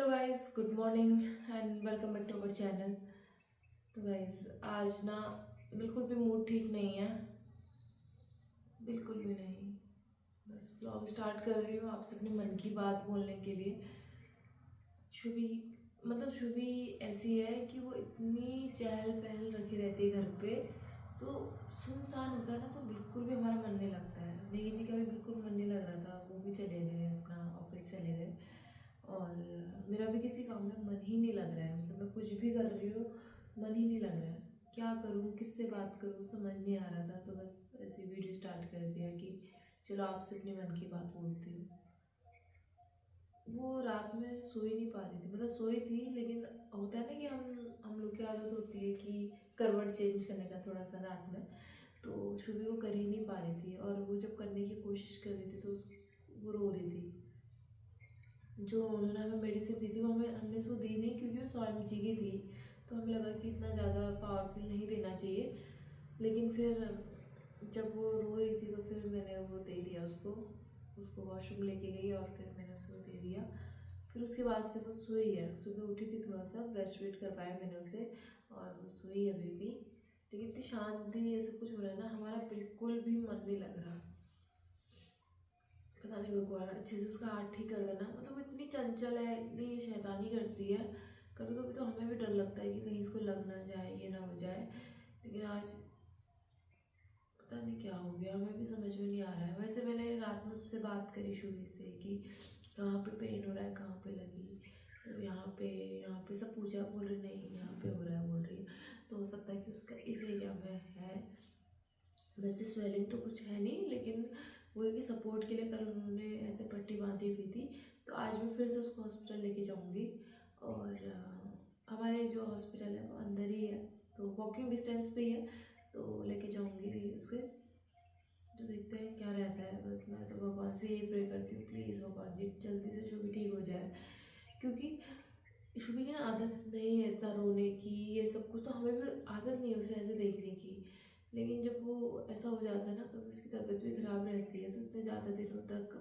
Guys, good morning and welcome back to our channel. तो guys आज ना बिल्कुल भी मूड ठीक नहीं है, बिल्कुल भी नहीं। बस ब्लॉग स्टार्ट कर रही हूँ आपसे अपने मन की बात बोलने के लिए। शुभी शुभी ऐसी है कि वो इतनी चहल पहल रखी रहती है घर पे, तो सुनसान होता है ना, तो बिल्कुल भी हमारा मन नहीं लगता है। नेही जी का भी बिल्कुल मन नहीं लग रहा था, वो भी चले गए, अपना ऑफिस चले गए। और मेरा भी किसी काम में मन ही नहीं लग रहा है। मैं कुछ भी कर रही हूँ, मन ही नहीं लग रहा है। क्या करूँ, किससे बात करूँ, समझ नहीं आ रहा था। तो बस ऐसे वीडियो स्टार्ट कर दिया कि चलो आपसे अपने मन की बात बोलती हूँ। वो रात में सो ही नहीं पा रही थी, सोई थी, लेकिन होता है ना कि हम लोग की आदत होती है कि करवट चेंज करने का थोड़ा सा रात में। तो शुभी वो कर ही नहीं पा रही थी, और वो जब करने की कोशिश कर रही थी तो वो रो रही थी। जो उन्होंने हमें मेडिसिन दी थी वो हमने उसको दी नहीं, क्योंकि वो 100 mg की थी। तो हमें लगा कि इतना ज़्यादा पावरफुल नहीं देना चाहिए। लेकिन फिर जब वो रो रही थी तो फिर मैंने वो दे दिया उसको वॉशरूम लेके गई और फिर मैंने उसको दे दिया। फिर उसके बाद से वो सोई है। सुबह उठी थी, थोड़ा सा ब्रेस्ट फीड करवाया मैंने उसे, और वो सोई है अभी भी। लेकिन इतनी शांति ये सब कुछ हो रहा है ना, हमारा बिल्कुल भी मन नहीं लग रहा। पता नहीं, भगवान अच्छे से उसका हाथ ठीक कर देना। वो इतनी चंचल है, इतनी शैतानी करती है। कभी कभी तो हमें भी डर लगता है कि कहीं इसको लग ना जाए, ये ना हो जाए। लेकिन आज पता नहीं क्या हो गया, हमें भी समझ में नहीं आ रहा है। वैसे मैंने रात में उससे बात करी शुभी से कि कहाँ पे पेन हो रहा है, कहाँ पे लगी। तो यहाँ पे सब पूछा, बोल रही नहीं यहाँ पे हो रहा है, बोल रही है। तो हो सकता है कि उसका इस एरिया में है। वैसे स्वेलिंग तो कुछ है नहीं, लेकिन वो है कि सपोर्ट के लिए कल उन्होंने ऐसे पट्टी बांधी हुई थी। तो आज मैं फिर से उसको हॉस्पिटल लेके जाऊँगी। और हमारे जो हॉस्पिटल है वो अंदर ही है, तो वॉकिंग डिस्टेंस पे ही है। तो लेके जाऊँगी उसे, तो देखते हैं क्या रहता है। बस मैं तो भगवान से यही प्रे करती हूँ, प्लीज़ भगवान जी जल्दी से शुभी ठीक हो जाए। क्योंकि शुभी की ना आदत नहीं है इतना रोने की, ये सब कुछ तो हमें भी आदत नहीं है उसे ऐसे देखने की। लेकिन जब वो ऐसा हो जाता है ना, कभी उसकी तबीयत भी ख़राब रहती है, तो इतने ज़्यादा दिनों तक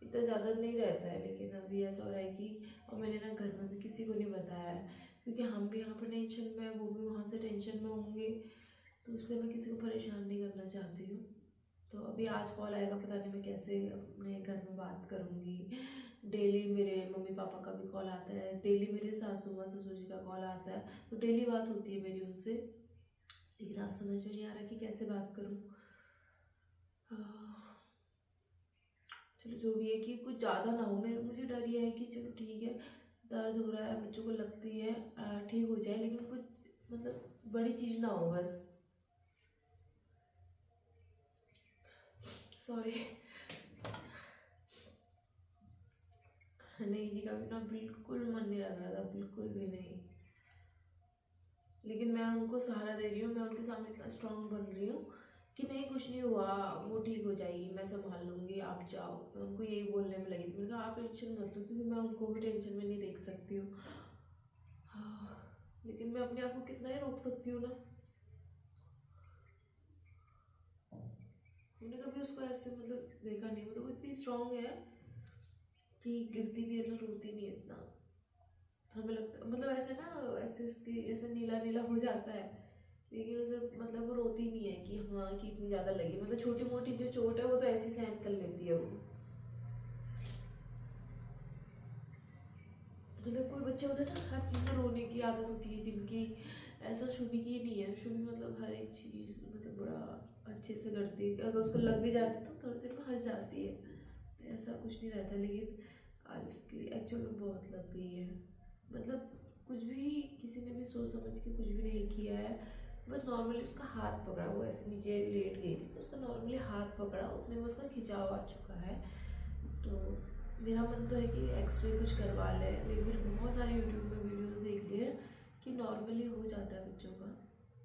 इतना ज़्यादा नहीं रहता है। लेकिन अभी ऐसा हो रहा है कि, और मैंने ना घर में भी किसी को नहीं बताया है, क्योंकि हम भी यहाँ पर टेंशन में, वो भी वहाँ से टेंशन में होंगे। तो इसलिए मैं किसी को परेशान नहीं करना चाहती हूँ। तो अभी आज कॉल आएगा, पता नहीं मैं कैसे अपने घर में बात करूँगी। डेली मेरे मम्मी पापा का भी कॉल आता है, डेली मेरे सासू माँ ससुर जी का कॉल आता है, तो डेली बात होती है मेरी उनसे। लेकिन आज समझ में नहीं आ रहा कि कैसे बात करूँ। चलो जो भी है कि कुछ ज़्यादा ना हो। मुझे डर ये है कि चलो ठीक है, दर्द हो रहा है, बच्चों को लगती है, ठीक हो जाए, लेकिन कुछ बड़ी चीज़ ना हो बस। सॉरी। नहीं जी का भी ना बिल्कुल मन नहीं लग रहा था, बिल्कुल भी नहीं। लेकिन मैं उनको सहारा दे रही हूँ, मैं उनके सामने इतना स्ट्रांग बन रही हूँ कि नहीं कुछ नहीं हुआ, वो ठीक हो जाएगी, मैं संभाल लूँगी, आप जाओ। मैं उनको यही बोलने में लगी थी। मैंने कहा आप टेंशन मत लो, क्योंकि मैं उनको भी टेंशन में नहीं देख सकती हूँ। हाँ, लेकिन मैं अपने आप को कितना ही रोक सकती हूँ ना। हमने कभी उसको ऐसे देखा नहीं। वो इतनी स्ट्रांग है कि गिरती भी है ना, रोती नहीं है इतना। हमें लगता ऐसे ना, ऐसे उसकी ऐसे नीला नीला हो जाता है, लेकिन उसे वो रोती नहीं है कि हाँ कि इतनी ज़्यादा लगी। छोटी मोटी जो चोट है वो तो ऐसी सहन कर लेती है वो। कोई बच्चे होते हैं ना, हर चीज़ में रोने की आदत होती है जिनकी, ऐसा शुभी की नहीं है। शुभी हर एक चीज़ बड़ा अच्छे से करती है। अगर उसको लग भी जाती है तो थोड़ी देर में हंस जाती है, ऐसा कुछ नहीं रहता। लेकिन आज उसकी एक्चुअल में बहुत लग गई है। कुछ भी, किसी ने भी सोच समझ के कुछ भी नहीं किया है। बस नॉर्मली उसका हाथ पकड़ा, वो ऐसे नीचे लेट गई थी, तो उसका नॉर्मली हाथ पकड़ा, उतने में उसका खिंचाव आ चुका है। तो मेरा मन तो है कि एक्सरे कुछ करवा ले, लेकिन मैंने बहुत सारे यूट्यूब में वीडियोस देख लिए कि नॉर्मली हो जाता है बच्चों का।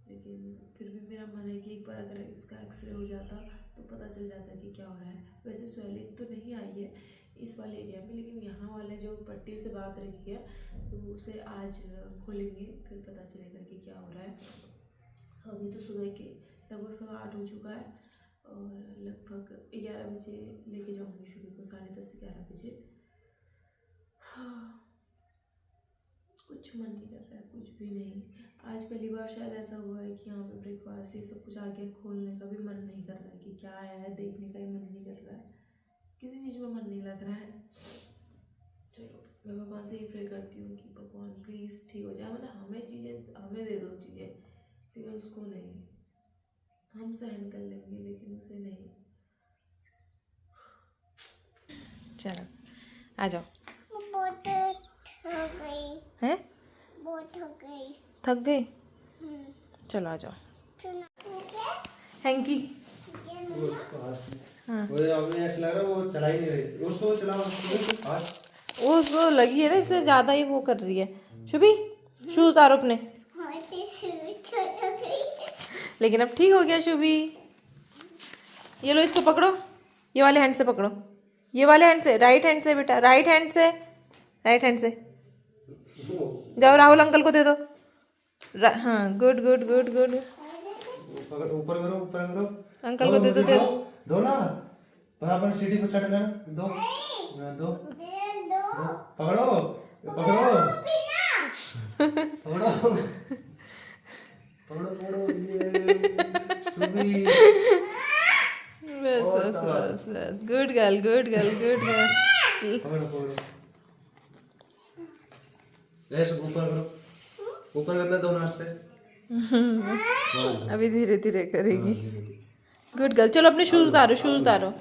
लेकिन फिर भी मेरा मन है कि एक बार अगर इसका एक्सरे हो जाता तो पता चल जाता कि क्या हो रहा है। वैसे स्वेलिंग तो नहीं आई है इस वाले एरिया में, लेकिन यहाँ वाले जो पट्टी से बात रखी है तो उसे आज खोलेंगे, फिर पता चलेगा कि क्या हो रहा है। अभी तो सुबह के लगभग 8:15 हो चुका है, और लगभग 11 बजे लेके जाऊँगी शुरू को, 10:30 11 बजे। हाँ, कुछ मन नहीं कर रहा है, कुछ भी नहीं। आज पहली बार शायद ऐसा हुआ है कि यहाँ पे ब्रेकफास्ट ये सब कुछ आगे खोलने का भी मन नहीं कर रहा है कि क्या आया है, देखने का ही मन नहीं कर रहा है, किसी चीज़ में मन नहीं लग रहा है। चलो मैं भगवान से ही प्रे करती हूँ कि भगवान प्लीज़ ठीक हो जाए, मतलब हमें चीज़ें हमें दे दो चीज़ें, लेकिन उसको नहीं। हम सहन कर लेंगे लेकिन उसे नहीं। चलो आ जाओ। बहुत हो गई हैं? बहुत हो गई। थक गए? चलो आ जाओ। हैंकी हाँ वो अभी ऐसा लग रहा है वो चला ही नहीं रही, उसको चलाओ आज। वो लगी है ना, इससे ज़्यादा ही वो कर रही है। शुभी शूज उतारो अपने। लेकिन अब ठीक हो गया शुभी। ये लो इसको पकड़ो, ये वाले हैंड से पकड़ो, ये वाले हैंड से, राइट हैंड से बेटा, राइट हैंड से, राइट हैंड से। जाओ राहुल अंकल को दे दो। हाँ गुड गुड गुड गुड। ऊपर करो ऊपर करो, अंकल को दे दो, दे दो। दो ना बराबर सीढ़ी पर चढ़ना, दो दो पकड़ो पकड़ो पकड़ो पकड़ो पकड़ो ये सुबी। बस बस बस बस, good girl good girl good girl. पकड़ो पकड़ो, ऐसे ऊपर करो, ऊपर करना दोनों हाथ से। अभी धीरे धीरे करेगी। Good girl. चलो अपने शूज उतारो, शूज उतारो।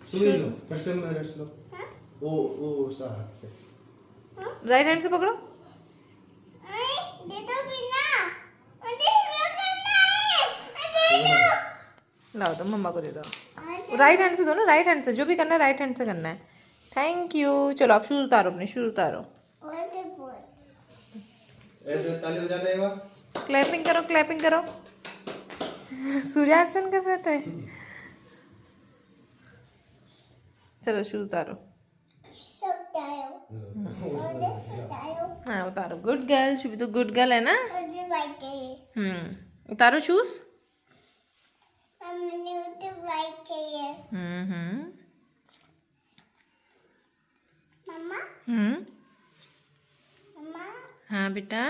सुबी लो फिर से रेस्ट लो, वो उस हाथ से राइट हैंड से पकड़ो। लाओ तो मम्मा को दे दो। राइट हैंड से दो ना, राइट हैंड से, जो भी करना है राइट हैंड से करना है। Thank you. चलो आप शूज उतारो, अपने शूज उतारो। ऐसे ताली बजाने का। क्लैपिंग करो, क्लैपिंग करो। सूर्यासन कर रहे थे। चलो शूज उतारो। हाँ उतारो। Good girl. शुभी तो गुड गर्ल है ना। उतारो शूज। हाँ बेटा।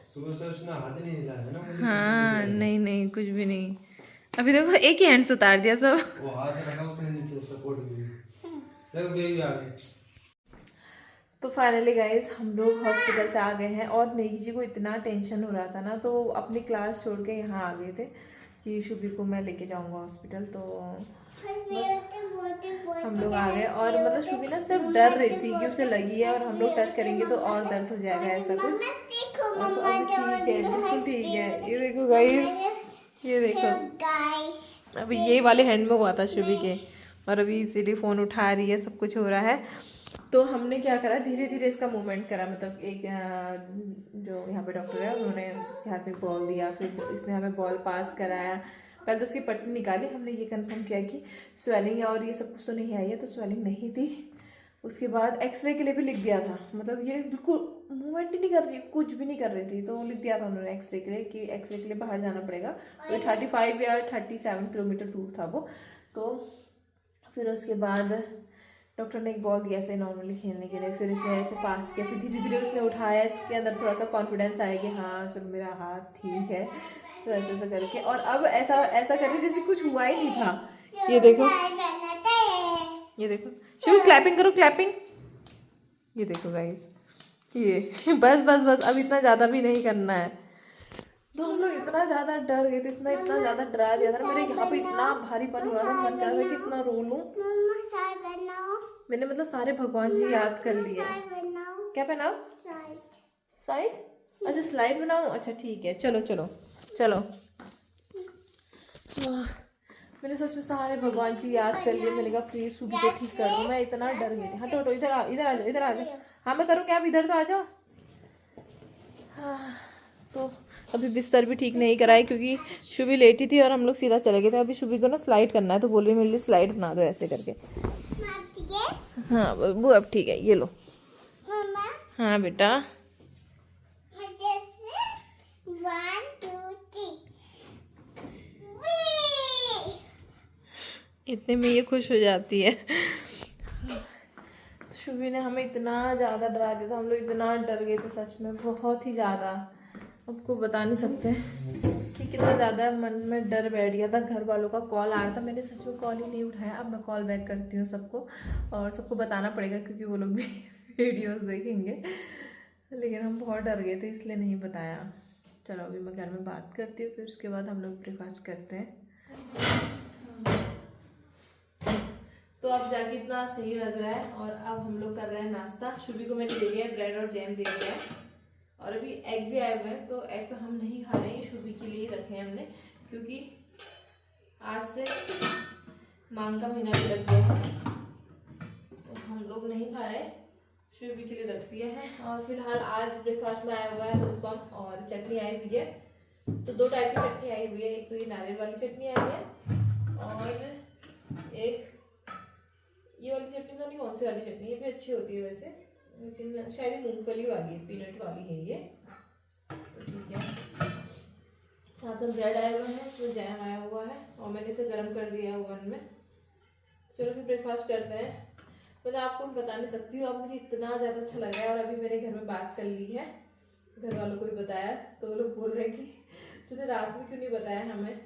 सुबह से उसने हाथ नहीं हिलाया था ना मुझे। हाँ नहीं नहीं कुछ भी नहीं। अभी देखो एक ही हैंड से उतार दिया सब। वो हाथ रखा उसने नीचे सपोर्ट के लिए, देखो बेबी आ गए। तो फाइनली गाइज हम लोग हॉस्पिटल से आ गए हैं और नेगी जी को इतना टेंशन हो रहा था ना, तो अपनी क्लास छोड़ के यहाँ आ गए थे कि शुभी को मैं लेके जाऊँगा हॉस्पिटल। तो हम लोग आ गए और मतलब शुभी ना सिर्फ डर रही थी कि उसे लगी है और हम लोग टच करेंगे तो और दर्द हो जाएगा ऐसा कुछ। अब ठीक है, बिल्कुल ठीक है। ये देखो गाइस, ये देखो अभी ये वाले हैंड में हुआ था शुभी के, और अभी इसीलिए फ़ोन उठा रही है, सब कुछ हो रहा है। तो हमने क्या करा, धीरे धीरे इसका मूवमेंट करा। मतलब एक जो यहाँ पे डॉक्टर है उन्होंने उसके हाथ में बॉल दिया, फिर इसने हमें बॉल पास कराया। पहले तो उसकी पट्टी निकाली, हमने ये कंफर्म किया कि स्वेलिंग और ये सब कुछ तो नहीं आई है, तो स्वेलिंग नहीं थी। उसके बाद एक्सरे के लिए भी लिख दिया था, मतलब ये बिल्कुल मूवमेंट ही नहीं कर रही, कुछ भी नहीं कर रही थी, तो लिख दिया था उन्होंने एक्सरे के लिए कि एक्सरे के लिए बाहर जाना पड़ेगा। तो 35 या 37 किलोमीटर दूर था वो। तो फिर उसके बाद डॉक्टर ने एक बॉल दिया ऐसे नॉर्मली खेलने के लिए, फिर इसने ऐसे पास किया, फिर धीरे धीरे उसने उठाया, इसके अंदर थोड़ा सा कॉन्फिडेंस आया कि हाँ चलो मेरा हाथ ठीक है। तो ऐसे ऐसा करके, और अब ऐसा कर रही जैसे कुछ हुआ ही नहीं था। ये देखो, ये देखो शुरू, क्लैपिंग करो, क्लैपिंग। ये देखो गाइस, ये बस बस बस, अब इतना ज़्यादा भी नहीं करना है। तो हम लोग इतना ज़्यादा डर गए थे, इतना ज़्यादा डरा दिया था। मेरे यहाँ पे इतना भारीपन हो रहा था, मन कर रहा था कि इतना रो लूँ। मैंने मतलब सारे भगवान जी याद कर लिए। क्या पहनाओ? साइड। अच्छा स्लाइड बनाओ, अच्छा ठीक है, चलो चलो चलो। मैंने सच में सारे भगवान जी याद कर लिए। मैंने कहा प्लीज सुबह को ठीक कर दो, मैं इतना डर गई थी। हटो हटो, इधर आ जाओ, इधर आ जाओ। हाँ मैं करूँ क्या, आप इधर तो आ जाओ। हाँ, तो अभी बिस्तर भी ठीक नहीं कराई क्योंकि शुभी लेटी थी और हम लोग सीधा चले गए थे। अभी शुभी को ना स्लाइड करना है, तो बोल रही मेरे लिए स्लाइड बना दो ऐसे करके। हाँ वो अब ठीक है, ये लो। हाँ बेटा, 1 2 3 इतने में ये खुश हो जाती है। शुभी ने हमें इतना ज़्यादा डरा दिया था, हम लोग इतना डर गए थे सच में, बहुत ही ज़्यादा। आपको बता नहीं सकते कि कितना ज़्यादा मन में डर बैठ गया था। घर वालों का कॉल आ रहा था, मैंने सच में कॉल ही नहीं उठाया। अब मैं कॉल बैक करती हूँ सबको, और सबको बताना पड़ेगा क्योंकि वो लोग भी वीडियोस देखेंगे। लेकिन हम बहुत डर गए थे इसलिए नहीं बताया। चलो अभी मैं घर में बात करती हूँ, फिर उसके बाद हम लोग ब्रेकफास्ट करते हैं। तो अब जाके इतना सही लग रहा है। और अब हम लोग कर रहे हैं नाश्ता। शुभी को मैंने दे दिया है ब्रेड और जैम दे दिया है, और अभी एग भी आए हुए हैं। तो एग तो हम नहीं खा रहे हैं, शुभी के लिए रखे हैं हमने, क्योंकि आज से मांग का महीना भी लग गया है, तो हम लोग नहीं खा रहे, शुभी के लिए रख दिया है। और फिलहाल आज ब्रेकफास्ट में आया हुआ है उत्पम और चटनी आई हुई है। तो 2 टाइप की चटनी आई हुई है, एक तो ये नारियल वाली चटनी आई है, और एक ये वाली चटनी, तो नहीं कौन सी वाली चटनी, ये भी अच्छी होती है वैसे, लेकिन शायद ये मूंगफली वाली है, पीनट वाली है ये। तो ठीक है, साथ में ब्रेड आया हुआ है, इसमें जैम आया हुआ है, और मैंने इसे गर्म कर दिया है ओवन में। चलो फिर ब्रेकफास्ट करते हैं। मैं आपको बता नहीं सकती हूँ, अब मुझे इतना ज़्यादा अच्छा लग रहा है। और अभी मेरे घर में बात कर ली है, घर वालों को भी बताया, तो वो लोग बोल रहे हैं कि तूने रात में क्यों नहीं बताया हमें।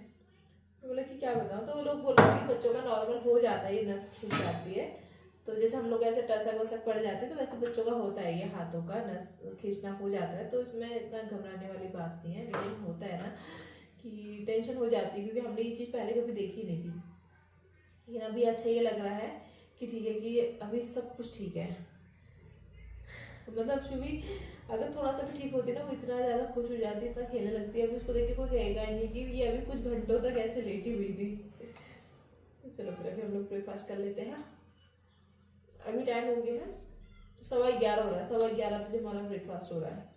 तो बोला कि क्या बताऊँ, तो वो लोग बोल रहे थे कि बच्चों का नॉर्मल हो जाता है, ये नस खिंच जाती है, तो जैसे हम लोग ऐसे टसक वसक पड़ जाते हैं, तो वैसे बच्चों का होता है, ये हाथों का नस खींचना हो जाता है। तो इसमें इतना घबराने वाली बात नहीं है, लेकिन होता है ना कि टेंशन हो जाती है, क्योंकि हमने ये चीज़ पहले कभी देखी नहीं थी। लेकिन अभी अच्छा ये लग रहा है कि ठीक है, कि अभी सब कुछ ठीक है। मतलब शुभी अगर थोड़ा सा भी ठीक होती ना, वो इतना ज़्यादा खुश हो जाती, इतना खेलने लगती है। अभी उसको देख के कोई कहेगा नहीं कि ये अभी कुछ घंटों तक ऐसे लेटी हुई थी। तो चलो फिर अभी हम लोग ब्रेकफास्ट कर लेते हैं। अभी टाइम हो गया है 11:15 हो रहा है, 11:15 बजे हमारा ब्रेकफास्ट हो रहा है।